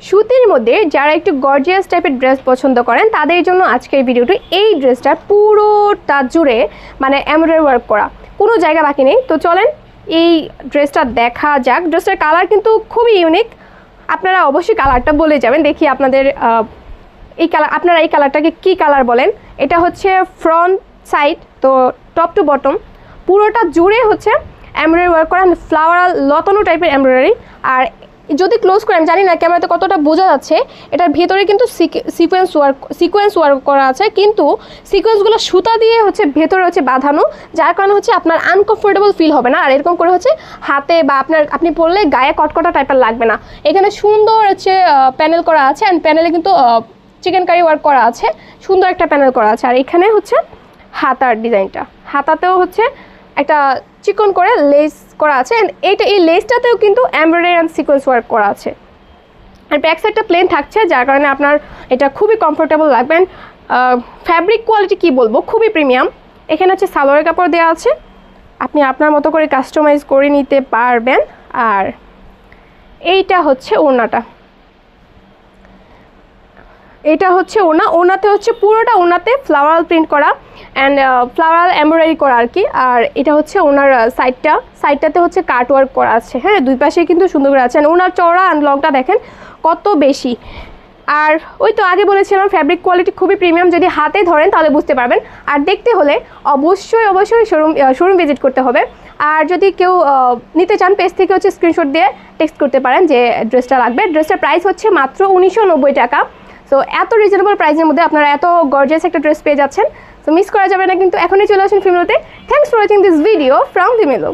সুতির মধ্যে যারা একটু গর্জিয়াস টাইপের ড্রেস পছন্দ করেন তাদের জন্য আজকের ভিডিওটি। এই ড্রেসটা পুরোটা জুড়ে মানে এমব্রয়ডারি ওয়ার্ক করা, কোনো জায়গা বাকি নেই। তো চলেন এই ড্রেসটা দেখা যাক। ড্রেসটার কালার কিন্তু খুবই ইউনিক, আপনারা অবশ্যই কালারটা বলে যাবেন। দেখি আপনাদের আপনারা এই কালারটাকে কী কালার বলেন। এটা হচ্ছে ফ্রন্ট সাইড, তো টপ টু বটম পুরোটা জুড়ে হচ্ছে এমব্রয়ডারি ওয়ার্ক করা, ফ্লাওয়ার লতানো টাইপের এমব্রয়ডারি। আর যদি ক্লোজ করে, আমি জানি না ক্যামেরাতে কতটা বোঝা যাচ্ছে, এটার ভেতরে কিন্তু সিকোয়েন্স ওয়ার্ক করা আছে, কিন্তু সিকোয়েন্সগুলো সুতা দিয়ে হচ্ছে ভেতরে হচ্ছে বাঁধানো, যার কারণে হচ্ছে আপনার আনকমফোর্টেবল ফিল হবে না। আর এরকম করে হচ্ছে হাতে বা আপনি পরলে গায়ে কটকটা টাইপের লাগবে না। এখানে সুন্দর হচ্ছে প্যানেল করা আছে, অ্যান্ড প্যানেলে কিন্তু চিকেন কারি ওয়ার্ক করা আছে, সুন্দর একটা প্যানেল করা আছে। আর এখানে হচ্ছে হাতার ডিজাইনটা, হাতাতেও হচ্ছে একটা চিকন করে লেস করা আছে, অ্যান্ড এই লেসটাতেও কিন্তু এমব্রয়ডারি অ্যান্ড সিকোয়েন্স ওয়ার্ক করা আছে। আর ব্যাক সাইডটা প্লেন থাকছে, যার কারণে আপনার এটা খুবই কমফোর্টেবল লাগবেন। ফ্যাব্রিক কোয়ালিটি কি বলবো, খুবই প্রিমিয়াম। এখানে হচ্ছে সালোয়ারের কাপড় দেওয়া আছে, আপনি আপনার মতো করে কাস্টমাইজ করে নিতে পারবেন। আর এইটা হচ্ছে ওড়নাটা, এটা হচ্ছে ওনাতে হচ্ছে পুরোটা ওনাতে ফ্লাওয়ারাল প্রিন্ট করা অ্যান্ড ফ্লাওয়ারাল এমব্রয়ডারি করা আর কি। আর এটা হচ্ছে ওনার সাইডটাতে হচ্ছে কাট ওয়ার্ক করা আছে। হ্যাঁ, দুই পাশে কিন্তু সুন্দর করে আছে। ওনার চওড়া অ্যান্ড লংটা দেখেন কত বেশি। আর ওই তো আগে বলেছিলাম ফ্যাব্রিক কোয়ালিটি খুবই প্রিমিয়াম, যদি হাতে ধরেন তাহলে বুঝতে পারবেন। আর দেখতে হলে অবশ্যই শোরুম ভিজিট করতে হবে। আর যদি কেউ নিতে চান, পেজ থেকে হচ্ছে স্ক্রিনশট দিয়ে টেক্সট করতে পারেন যে ড্রেসটা লাগবে। ড্রেসটার প্রাইস হচ্ছে মাত্র 1990 টাকা। তো এত রিজনেবল প্রাইসের মধ্যে আপনারা এত গর্জিয়াস একটা ড্রেস পেয়ে যাচ্ছেন, তো মিস করা যাবে না। কিন্তু এখনই চলে আসুন ফিমেলোতে। Thanks for watching this video from ফিমেলো।